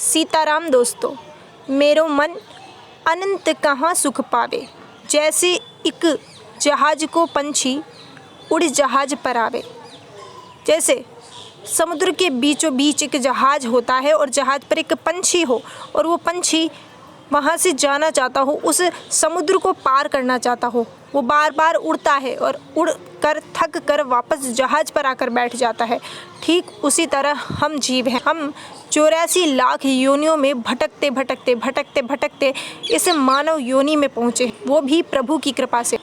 सीताराम दोस्तों, मेरो मन अनंत कहाँ सुख पावे। जैसे एक जहाज को पंछी उड़ जहाज पर आवे। जैसे समुद्र के बीचों बीच एक जहाज होता है और जहाज पर एक पंछी हो और वो पंछी वहाँ से जाना चाहता हो, उस समुद्र को पार करना चाहता हो, वो बार बार उड़ता है और उड़ कर थक कर वापस जहाज पर आकर बैठ जाता है। ठीक उसी तरह हम जीव हैं। हम 84 लाख योनियों में भटकते भटकते भटकते भटकते इस मानव योनि में पहुँचे, वो भी प्रभु की कृपा से।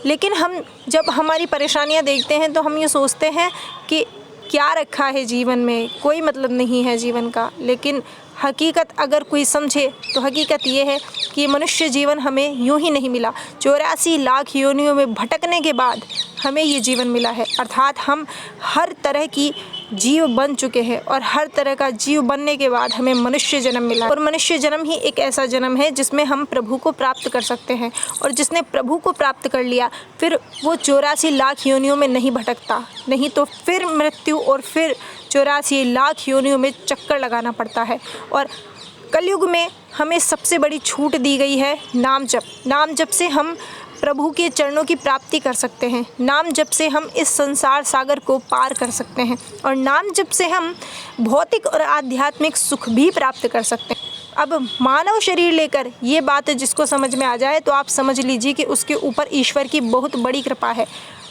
लेकिन हम जब हमारी परेशानियाँ देखते हैं तो हम ये सोचते हैं कि क्या रखा है जीवन में, कोई मतलब नहीं है जीवन का। लेकिन हकीकत अगर कोई समझे तो हकीकत ये है कि मनुष्य जीवन हमें यूं ही नहीं मिला। 84 लाख योनियों में भटकने के बाद हमें ये जीवन मिला है। अर्थात हम हर तरह की जीव बन चुके हैं और हर तरह का जीव बनने के बाद हमें मनुष्य जन्म मिला है। और मनुष्य जन्म ही एक ऐसा जन्म है जिसमें हम प्रभु को प्राप्त कर सकते हैं। और जिसने प्रभु को प्राप्त कर लिया फिर वो 84 लाख योनियों में नहीं भटकता, नहीं तो फिर मृत्यु और फिर 84 लाख योनियों में चक्कर लगाना पड़ता है। और कलयुग में हमें सबसे बड़ी छूट दी गई है नाम जप। नाम जप से हम प्रभु के चरणों की प्राप्ति कर सकते हैं। नाम जप से हम इस संसार सागर को पार कर सकते हैं और नाम जप से हम भौतिक और आध्यात्मिक सुख भी प्राप्त कर सकते हैं। अब मानव शरीर लेकर ये बात जिसको समझ में आ जाए तो आप समझ लीजिए कि उसके ऊपर ईश्वर की बहुत बड़ी कृपा है।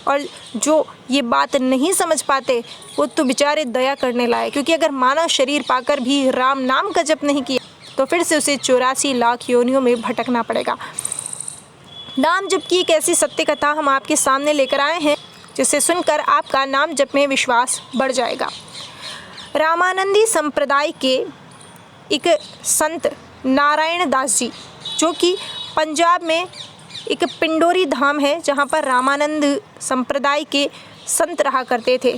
और जो ये बात नहीं समझ पाते वो तो बेचारे दया करने लायक, क्योंकि अगर मानव शरीर पाकर भी राम नाम का जप नहीं किया तो फिर से उसे 84 लाख योनियों में भटकना पड़ेगा। नाम जप की एक ऐसी सत्य कथा हम आपके सामने लेकर आए हैं जिसे सुनकर आपका नाम जप में विश्वास बढ़ जाएगा। रामानंदी संप्रदाय के एक संत नारायण दास जी, जो कि पंजाब में एक पिंडोरी धाम है जहाँ पर रामानंद संप्रदाय के संत रहा करते थे।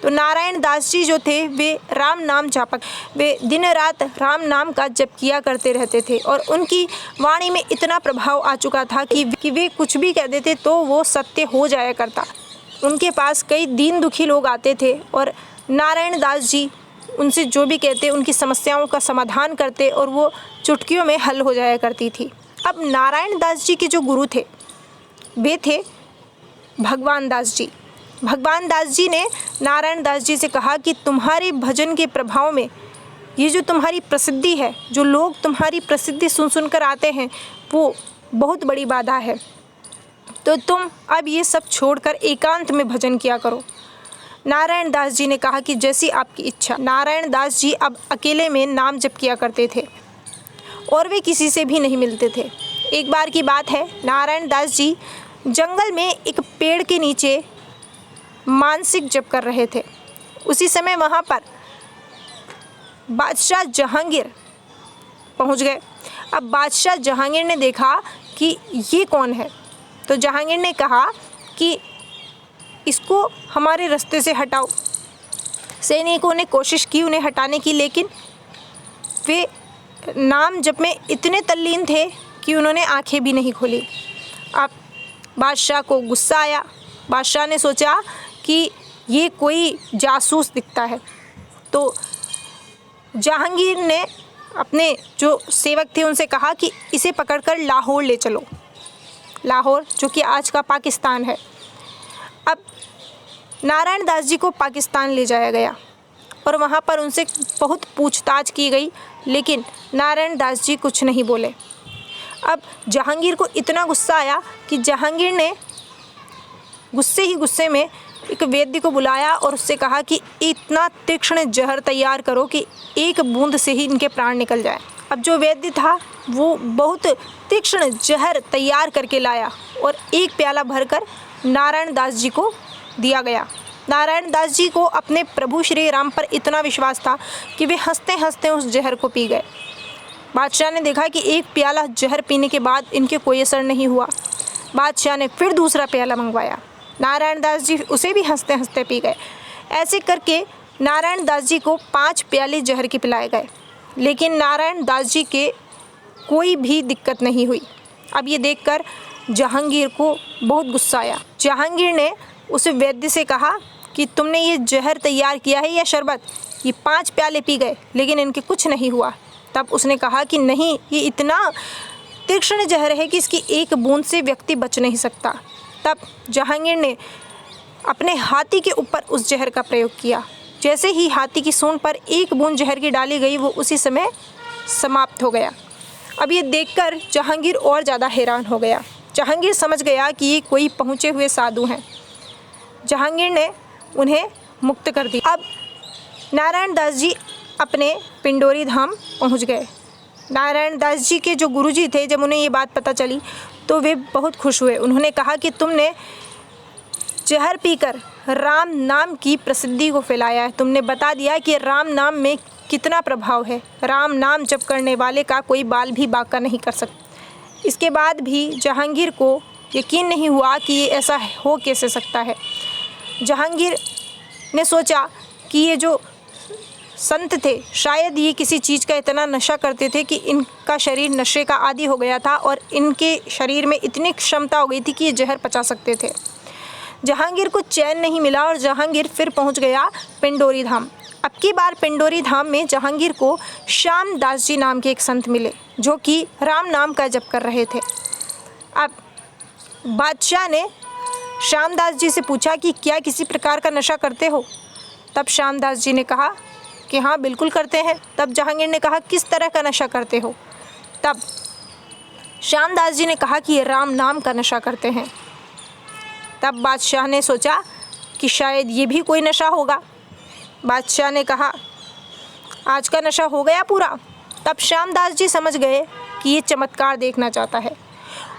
तो नारायण दास जी जो थे वे राम नाम जापक, वे दिन रात राम नाम का जप किया करते रहते थे और उनकी वाणी में इतना प्रभाव आ चुका था कि वे कुछ भी कह देते तो वो सत्य हो जाया करता। उनके पास कई दीन दुखी लोग आते थे और नारायण दास जी उनसे जो भी कहते उनकी समस्याओं का समाधान करते और वो चुटकियों में हल हो जाया करती थी। अब नारायण दास जी के जो गुरु थे वे थे भगवान दास जी। भगवान दास जी ने नारायण दास जी से कहा कि तुम्हारे भजन के प्रभाव में ये जो तुम्हारी प्रसिद्धि है, जो लोग तुम्हारी प्रसिद्धि सुन सुनकर आते हैं, वो बहुत बड़ी बाधा है। तो तुम अब ये सब छोड़कर एकांत में भजन किया करो। नारायण दास जी ने कहा कि जैसी आपकी इच्छा। नारायण दास जी अब अकेले में नाम जप किया करते थे और वे किसी से भी नहीं मिलते थे। एक बार की बात है, नारायण दास जी जंगल में एक पेड़ के नीचे मानसिक जप कर रहे थे। उसी समय वहाँ पर बादशाह जहांगीर पहुँच गए। अब बादशाह जहांगीर ने देखा कि ये कौन है, तो जहांगीर ने कहा कि इसको हमारे रास्ते से हटाओ। सैनिकों ने कोशिश की उन्हें हटाने की, लेकिन वे नाम जप में इतने तल्लीन थे कि उन्होंने आंखें भी नहीं खोली। अब बादशाह को गुस्सा आया। बादशाह ने सोचा कि ये कोई जासूस दिखता है, तो जहांगीर ने अपने जो सेवक थे उनसे कहा कि इसे पकड़कर लाहौर ले चलो। लाहौर जो कि आज का पाकिस्तान है। अब नारायण दास जी को पाकिस्तान ले जाया गया और वहाँ पर उनसे बहुत पूछताछ की गई, लेकिन नारायण दास जी कुछ नहीं बोले। अब जहांगीर को इतना गुस्सा आया कि जहांगीर ने गुस्से ही गुस्से में एक वैद्य को बुलाया और उससे कहा कि इतना तीक्ष्ण जहर तैयार करो कि एक बूंद से ही इनके प्राण निकल जाए। अब जो वैद्य था वो बहुत तीक्ष्ण जहर तैयार करके लाया और एक प्याला भरकर नारायण दास जी को दिया गया। नारायण दास जी को अपने प्रभु श्री राम पर इतना विश्वास था कि वे हंसते हंसते उस जहर को पी गए। बादशाह ने देखा कि एक प्याला जहर पीने के बाद इनके कोई असर नहीं हुआ। बादशाह ने फिर दूसरा प्याला मंगवाया। नारायण दास जी उसे भी हंसते हंसते पी गए। ऐसे करके नारायण दास जी को 5 प्याले जहर के पिलाए गए, लेकिन नारायण दास जी के कोई भी दिक्कत नहीं हुई। अब ये देखकर जहांगीर को बहुत गुस्सा आया। जहांगीर ने उस वैद्य से कहा कि तुमने ये जहर तैयार किया है या शरबत, ये 5 प्याले पी गए लेकिन इनके कुछ नहीं हुआ। तब उसने कहा कि नहीं, ये इतना तीक्ष्ण जहर है कि इसकी एक बूंद से व्यक्ति बच नहीं सकता। तब जहांगीर ने अपने हाथी के ऊपर उस जहर का प्रयोग किया। जैसे ही हाथी की सूंड पर एक बूंद जहर की डाली गई, वो उसी समय समाप्त हो गया। अब ये देखकर जहांगीर और ज़्यादा हैरान हो गया। जहांगीर समझ गया कि ये कोई पहुँचे हुए साधु हैं। जहांगीर ने उन्हें मुक्त कर दिया। अब नारायण दास जी अपने पिंडोरी धाम पहुँच गए। नारायण दास जी के जो गुरुजी थे, जब उन्हें ये बात पता चली तो वे बहुत खुश हुए। उन्होंने कहा कि तुमने जहर पीकर राम नाम की प्रसिद्धि को फैलाया है। तुमने बता दिया कि राम नाम में कितना प्रभाव है। राम नाम जप करने वाले का कोई बाल भी बांका नहीं कर सकता। इसके बाद भी जहांगीर को यकीन नहीं हुआ कि ये ऐसा हो कैसे सकता है। जहांगीर ने सोचा कि ये जो संत थे, शायद ये किसी चीज़ का इतना नशा करते थे कि इनका शरीर नशे का आदी हो गया था और इनके शरीर में इतनी क्षमता हो गई थी कि ये जहर पचा सकते थे। जहांगीर को चैन नहीं मिला और जहांगीर फिर पहुंच गया पिंडोरी धाम। अब की बार पिंडोरी धाम में जहांगीर को श्याम दास जी नाम के एक संत मिले, जो कि राम नाम का जप कर रहे थे। अब बादशाह ने श्याम दास जी से पूछा कि क्या किसी प्रकार का नशा करते हो? तब श्याम दास जी ने कहा कि हाँ, बिल्कुल करते हैं। तब जहांगीर ने कहा, किस तरह का नशा करते हो? तब श्याम दास जी ने कहा कि ये राम नाम का नशा करते हैं। तब बादशाह ने सोचा कि शायद ये भी कोई नशा होगा। बादशाह ने कहा, आज का नशा हो गया पूरा। तब श्यामदास जी समझ गए कि ये चमत्कार देखना चाहता है।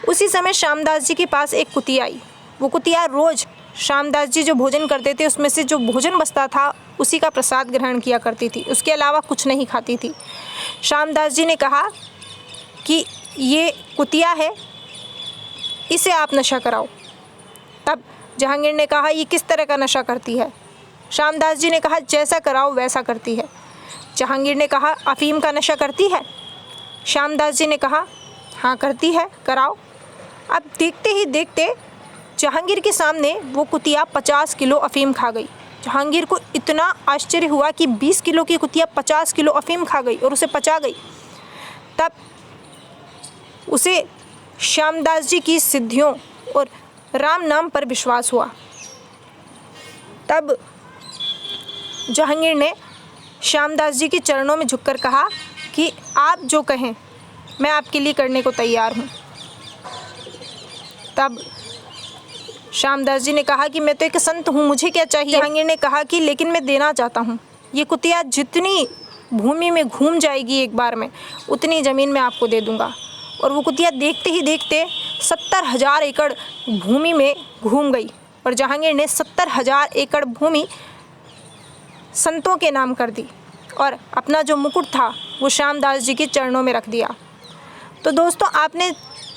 उसी समय श्यामदास जी के पास एक कुतिया आई। वो कुतिया रोज़ श्यामदास जी जो भोजन करते थे उसमें से जो भोजन बचता था उसी का प्रसाद ग्रहण किया करती थी, उसके अलावा कुछ नहीं खाती थी। श्यामदास जी ने कहा कि ये कुतिया है, इसे आप नशा कराओ। तब जहांगीर ने कहा, ये किस तरह का नशा करती है? श्यामदास जी ने कहा, जैसा कराओ वैसा करती है। जहांगीर ने कहा, अफीम का नशा करती है? श्यामदास जी ने कहा, हाँ करती है, कराओ। अब देखते ही देखते जहांगीर के सामने वो कुतिया 50 किलो अफीम खा गई। जहांगीर को इतना आश्चर्य हुआ कि 20 किलो की कुतिया 50 किलो अफीम खा गई और उसे पचा गई। तब उसे श्यामदास जी की सिद्धियों और राम नाम पर विश्वास हुआ। तब जहांगीर ने श्यामदास जी के चरणों में झुककर कहा कि आप जो कहें मैं आपके लिए करने को तैयार हूँ। तब श्यामदास जी ने कहा कि मैं तो एक संत हूँ, मुझे क्या चाहिए? जहांगीर ने कहा कि लेकिन मैं देना चाहता हूँ। ये कुतिया जितनी भूमि में घूम जाएगी एक बार में, उतनी ज़मीन में आपको दे दूँगा। और वो कुतिया देखते ही देखते 70,000 एकड़ भूमि में घूम गई और जहांगीर ने 70,000 एकड़ भूमि संतों के नाम कर दी और अपना जो मुकुट था वो श्यामदास जी के चरणों में रख दिया। तो दोस्तों, आपने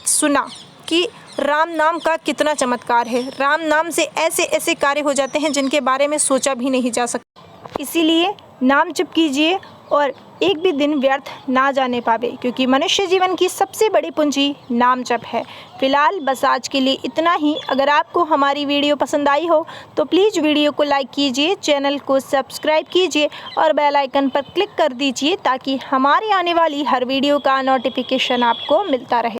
सुना कि राम नाम का कितना चमत्कार है। राम नाम से ऐसे ऐसे कार्य हो जाते हैं जिनके बारे में सोचा भी नहीं जा सकता। इसीलिए नाम जप कीजिए और एक भी दिन व्यर्थ ना जाने पावे, क्योंकि मनुष्य जीवन की सबसे बड़ी पूंजी नाम जप है। फिलहाल बस आज के लिए इतना ही। अगर आपको हमारी वीडियो पसंद आई हो तो प्लीज़ वीडियो को लाइक कीजिए, चैनल को सब्सक्राइब कीजिए और बेल आइकन पर क्लिक कर दीजिए ताकि हमारी आने वाली हर वीडियो का नोटिफिकेशन आपको मिलता रहे।